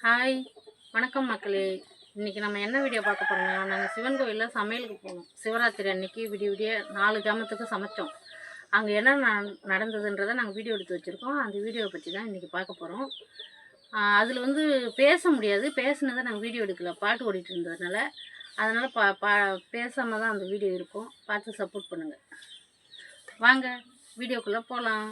Hi, வணக்கம் மக்களே. இன்றைக்கி நம்ம என்ன வீடியோ பார்க்க போகிறோம்னா, நாங்கள் சிவன் கோவிலில் சமையலுக்கு போனோம். சிவராத்திரி அன்னைக்கு விடிய விடிய 4 ஜாமத்துக்கு சமைச்சோம். அங்கே என்ன நடந்ததுன்றதை நாங்கள் வீடியோ எடுத்து வச்சுருக்கோம். அந்த வீடியோவை பற்றி தான் இன்றைக்கி பார்க்க போகிறோம். அதில் பேச முடியாது, பேசுனதை நாங்கள் வீடியோ எடுக்கல, பாட்டு ஓடிட்டு இருந்ததுனால. அதனால் பேசாமல் தான் அந்த வீடியோ இருக்கும். பார்த்து சப்போர்ட் பண்ணுங்கள். வாங்க வீடியோக்குள்ளே போகலாம்.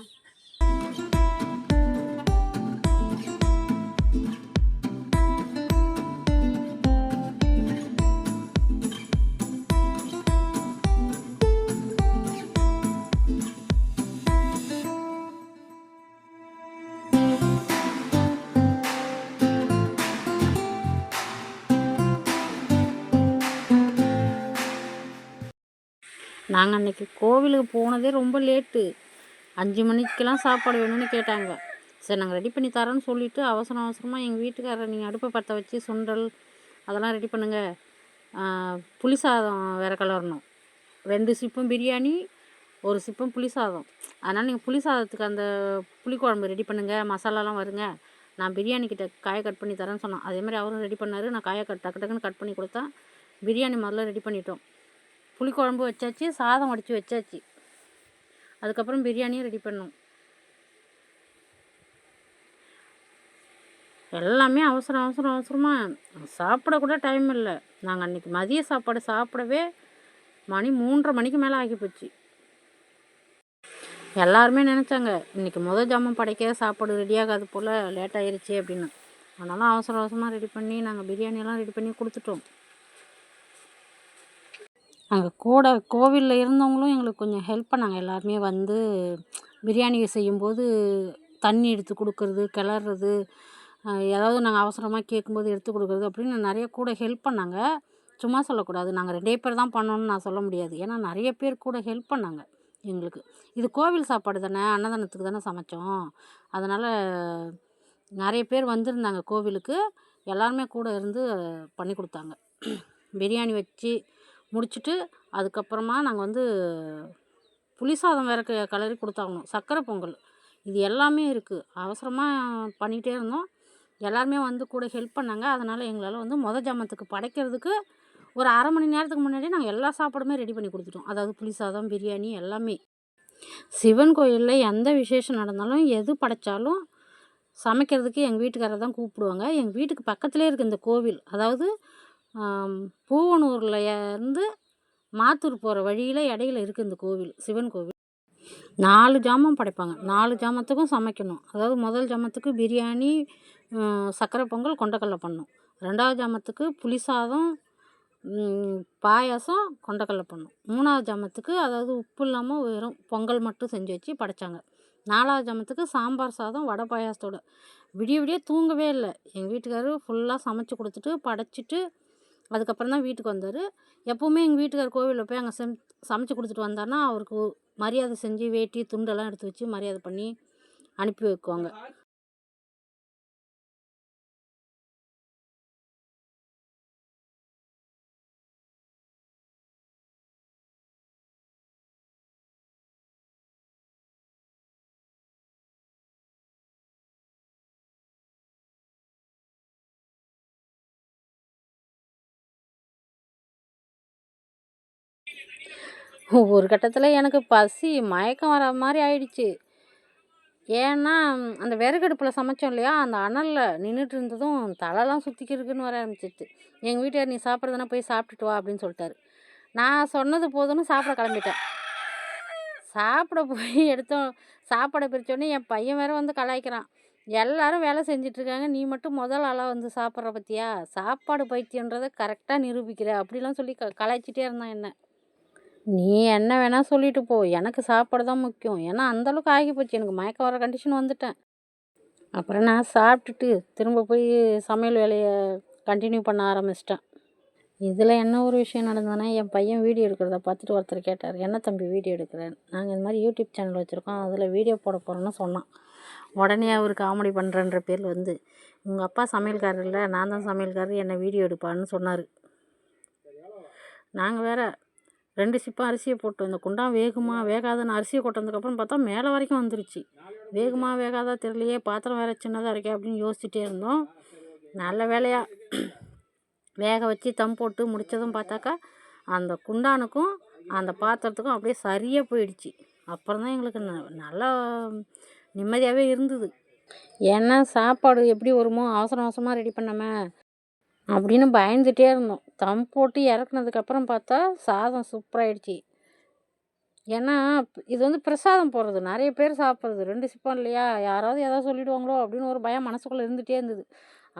நாங்கள் அன்றைக்கி கோவிலுக்கு போனதே ரொம்ப லேட்டு. 5 மணிக்கெலாம் சாப்பாடு வேணும்னு கேட்டாங்க. சரி, நாங்கள் ரெடி பண்ணி தரோன்னு சொல்லிவிட்டு அவசரமாக எங்கள் வீட்டுக்காரரை, நீங்கள் அடுப்பை பற்ற வச்சு சுண்டல் அதெல்லாம் ரெடி பண்ணுங்கள், புளி சாதம் வேறு கலரணும், 2 சிப்பம் பிரியாணி, 1 சிப்பம் புளி சாதம். அதனால் நீங்கள் புளி சாதத்துக்கு அந்த புளிக்குழம்பு ரெடி பண்ணுங்கள், மசாலாலாம் வருங்க, நான் பிரியாணி கிட்ட காயை கட் பண்ணி தரேன்னு சொன்னேன். அதேமாதிரி அவரும் ரெடி பண்ணார். நான் காயை டக்குன்னு கட் பண்ணி கொடுத்தேன். பிரியாணி முதல்ல ரெடி பண்ணிட்டோம். புளிக்குழம்பு வச்சாச்சு, சாதம் வடித்து வச்சாச்சு. அதுக்கப்புறம் பிரியாணியும் ரெடி பண்ணோம். எல்லாமே அவசரமாக சாப்பிடக்கூட டைம் இல்லை. நாங்கள் அன்றைக்கி மதிய சாப்பாடு சாப்பிடவே மணி 3:30 மணிக்கு மேலே ஆகி போச்சு. எல்லாருமே நினச்சாங்க இன்றைக்கி ஜாமம் படைக்க சாப்பாடு ரெடியாகாது போல், லேட் ஆகிருச்சு அப்படின்னு. அதனால அவசரமாக ரெடி பண்ணி நாங்கள் பிரியாணியெல்லாம் ரெடி பண்ணி கொடுத்துட்டோம். அங்கே கூட கோவிலில் இருந்தவங்களும் எங்களுக்கு கொஞ்சம் ஹெல்ப் பண்ணாங்க. எல்லாருமே வந்து பிரியாணி செய்யும்போது தண்ணி எடுத்து கொடுக்குறது, கிளறது, ஏதாவது நாங்கள் அவசரமாக கேட்கும்போது எடுத்து கொடுக்குறது அப்படின்னு நிறைய கூட ஹெல்ப் பண்ணாங்க. சும்மா சொல்லக்கூடாது, நாங்கள் 2 பேர் தான் பண்ணோன்னு நான் சொல்ல முடியாது. ஏன்னா நிறைய பேர் கூட ஹெல்ப் பண்ணாங்க எங்களுக்கு. இது கோவில் சாப்பாடு தானே, அன்னதானத்துக்கு தானே சமைச்சோம். அதனால் நிறைய பேர் வந்திருந்தாங்க கோவிலுக்கு. எல்லாருமே கூட இருந்து பண்ணி கொடுத்தாங்க. பிரியாணி வச்சு முடிச்சுட்டு அதுக்கப்புறமா நாங்கள் புளி சாதம் வேறு கலரி கொடுத்தாகணும், சர்க்கரை பொங்கல், இது எல்லாமே இருக்குது. அவசரமாக பண்ணிகிட்டே இருந்தோம். எல்லாருமே வந்து கூட ஹெல்ப் பண்ணாங்க. அதனால் எங்களால் ஜாமத்துக்கு படைக்கிறதுக்கு ஒரு அரை மணி நேரத்துக்கு முன்னாடியே நாங்கள் எல்லா சாப்பாடுமே ரெடி பண்ணி கொடுத்துட்டோம். அதாவது புளி சாதம், பிரியாணி எல்லாமே. சிவன் கோயிலில் எந்த விசேஷம் நடந்தாலும் எது படைத்தாலும் சமைக்கிறதுக்கு எங்கள் வீட்டுக்காரர் தான் கூப்பிடுவாங்க. எங்கள் வீட்டுக்கு பக்கத்துலேயே இருக்குது இந்த கோவில். அதாவது பூவனூரில் இருந்து மாத்தூர் போகிற வழியில் இடையில இருக்குது இந்த கோவில், சிவன் கோவில். 4 ஜாமம் படைப்பாங்க. 4 ஜாமத்துக்கும் சமைக்கணும். அதாவது முதல் ஜாமத்துக்கு பிரியாணி, சர்க்கரை பொங்கல், கொண்டக்கடலை பண்ணணும். 2வது ஜாமத்துக்கு புளி சாதம், பாயாசம், கொண்டக்கடலை பண்ணணும். 3வது ஜாமத்துக்கு அதாவது உப்பு இல்லாமல் வெறும் பொங்கல் மட்டும் செஞ்சு வச்சு படைச்சாங்க. 4வது ஜாமத்துக்கு சாம்பார் சாதம், வடை பாயாசத்தோடு. விடிய தூங்கவே இல்லை. எங்கள் வீட்டுக்காரர் ஃபுல்லாக சமைச்சு கொடுத்துட்டு படைச்சிட்டு அதுக்கப்புறம் தான் வீட்டுக்கு வந்தார். எப்போவுமே எங்கள் வீட்டுக்கார் கோவிலில் போய் அங்கே சமைச்சு கொடுத்துட்டு வந்தார்னா அவருக்கு மரியாதை செஞ்சு வேட்டி துண்டெல்லாம் எடுத்து வச்சு மரியாதை பண்ணி அனுப்பி வைக்குவாங்க. ஒரு கட்டத்தில் எனக்கு பசி மயக்கம் வர மாதிரி ஆயிடுச்சு. ஏன்னா அந்த விறகடுப்பில் சமைச்சோம் இல்லையா, அந்த அனலில் நின்றுட்டு இருந்ததும் தலைலாம் சுற்றிக்கிறதுக்குன்னு வர ஆரம்பிச்சிச்சு. எங்கள் வீட்டுக்கார், நீ சாப்பிட்றதுனா போய் சாப்பிட்டுட்டு வா அப்படின்னு சொல்லிட்டாரு. நான் சொன்னது போதும்னு சாப்பிட கிளம்பிட்டேன். சாப்பிட போய் சாப்பாடை பிரித்தோடனே என் பையன் வேறு வந்து கலாய்க்கிறான். எல்லாரும் வேலை செஞ்சிட்ருக்காங்க, நீ மட்டும் முதல் ஆளாக வந்து சாப்பிட்ற பற்றியா, சாப்பாடு பைத்தியன்றதை கரெக்டாக நிரூபிக்கிற அப்படிலாம் சொல்லி கலாய்ச்சிட்டே இருந்தான் என்ன. நீ என்ன வேணால் சொல்லிட்டு போ, எனக்கு சாப்பாடு தான் முக்கியம். ஏன்னா அந்தளவுக்கு ஆகி போச்சு, எனக்கு மயக்கம் வர கண்டிஷன் வந்துட்டேன். அப்புறம் நான் சாப்பிட்டுட்டு திரும்ப போய் சமையல் வேலையை கண்டினியூ பண்ண ஆரம்பிச்சிட்டேன். இதில் என்ன ஒரு விஷயம் நடந்ததுன்னா, என் பையன் வீடியோ எடுக்கிறத பார்த்துட்டு ஒருத்தர் கேட்டார், என்ன தம்பி வீடியோ எடுக்கிறேன், நாங்கள் இந்த மாதிரி யூடியூப் சேனல் வச்சுருக்கோம், அதில் வீடியோ போட போகிறோன்னு சொன்னான். உடனே அவர் காமெடி பண்ணுறன்ற பேரில் உங்கள் அப்பா சமையல்காரர் இல்லை, நான் தான் சமையல்காரர், என்னை வீடியோ எடுப்பான்னு சொன்னார். நாங்கள் வேறு 2 சிப்பம் அரிசியை போட்டோம். இந்த குண்டான் வேகாதுன்னு அரிசியை கொட்டினதுக்கப்புறம் பார்த்தா மேலே வரைக்கும் வந்துருச்சு. வேகமாக வேகாதா தெரியலையே, பாத்திரம் வேறு சின்னதாக இருக்கே அப்படின்னு யோசிச்சுட்டே இருந்தோம். நல்ல வேலையாக வேக வச்சு தம் போட்டு முடித்ததும் பார்த்தாக்கா அந்த குண்டானுக்கும் அந்த பாத்திரத்துக்கும் அப்படியே சரியாக போயிடுச்சு. அப்புறம் தான் எங்களுக்கு நல்லா நிம்மதியாகவே இருந்தது. ஏன்னா சாப்பாடு எப்படி வருமோ அவசரம் அவசரமாக ரெடி பண்ணாம அப்படின்னு பயந்துகிட்டே இருந்தோம். தம் போட்டு இறக்குனதுக்கப்புறம் பார்த்தா சாதம் சூப்பராகிடுச்சு. ஏன்னா இது வந்து பிரசாதம் போடுறது, நிறைய பேர் சாப்பிட்றது, 2 சிப்பம் இல்லையா, யாராவது ஏதாவது சொல்லிவிடுவாங்களோ அப்படின்னு ஒரு பயம் மனசுக்குள்ளே இருந்துகிட்டே இருந்தது.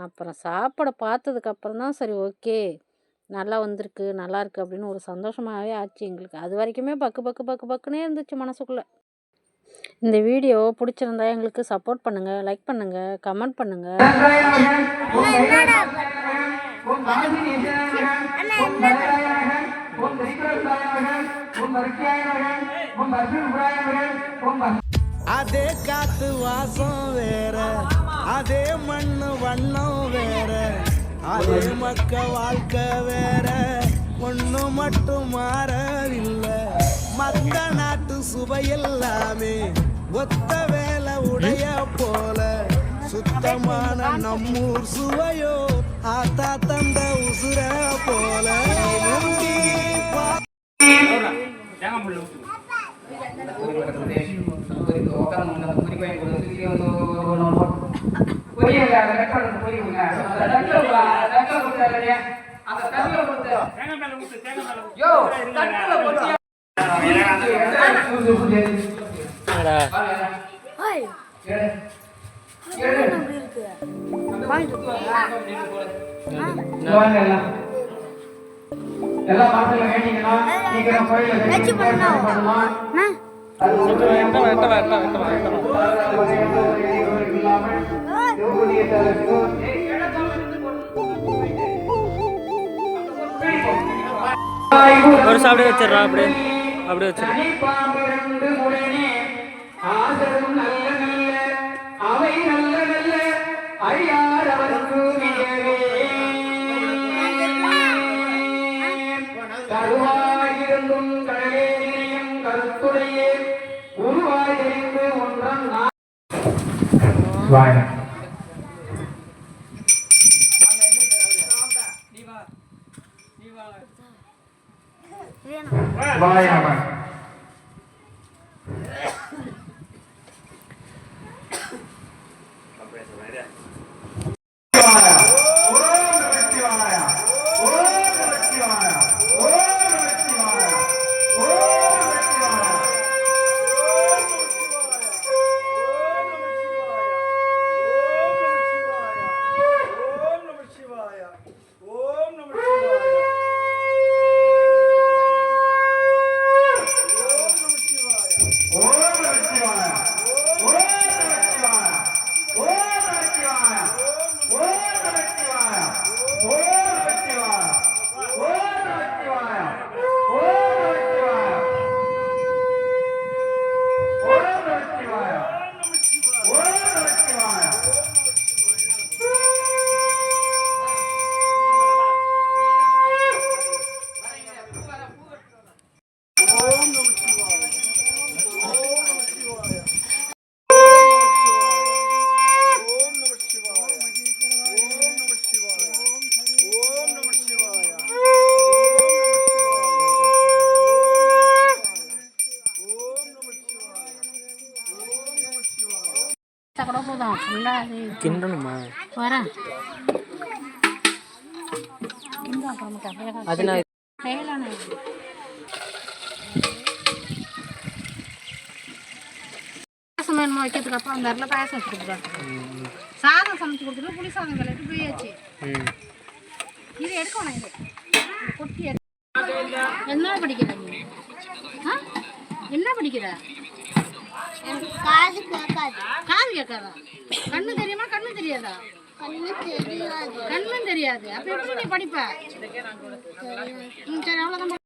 அப்புறம் சாப்பாடை பார்த்ததுக்கப்புறம் தான் சரி ஓகே நல்லா வந்திருக்கு நல்லாயிருக்கு அப்படின்னு ஒரு சந்தோஷமாகவே ஆச்சு எங்களுக்கு. அது வரைக்குமே பக்குன்னே இருந்துச்சு மனசுக்குள்ளே. இந்த வீடியோ பிடிச்சிருந்தா எங்களுக்கு சப்போர்ட் பண்ணுங்கள், லைக் பண்ணுங்கள், கமெண்ட் பண்ணுங்கள். அதே காத்து வாசம் வேற, அதே மண்ணு வண்ணம் வேற, அதே மக்க வாழ்க்கை வேற, ஒண்ணு மட்டும் மாறவில்லை. மத்த நாட்டு சுவையெல்லாமே ஒத்த வேலை உடைய போல, சுத்தமான நம்மூர் சுவையோ ஆத்தா தந்த உசுர போல. ஒரு சாப்பிட வச்சிடறா, அப்படியே வச்சிடறா. கிண்டணுமா வரேன் அது நான் பாயசம் வேணுமா வைக்கிறதுக்கு அப்புறம் அந்த இடத்துல பாயசம் வச்சு கொடுத்துருக்காங்க. சாதம் சமைச்சு கொடுத்துட்டு புளி சாதம் கலட்டு போயாச்சு. இது எடுக்கணும், இது கொட்டி என்ன படிக்கிற நீ? என்ன படிக்கிற? காது கேட்காதா? கண்ணு தெரியுமா கண்ணு தெரியாதா? கண்ணும் தெரியாது. அப்ப எப்படி நீ படிப்ப? சரி அவ்வளவுதான்.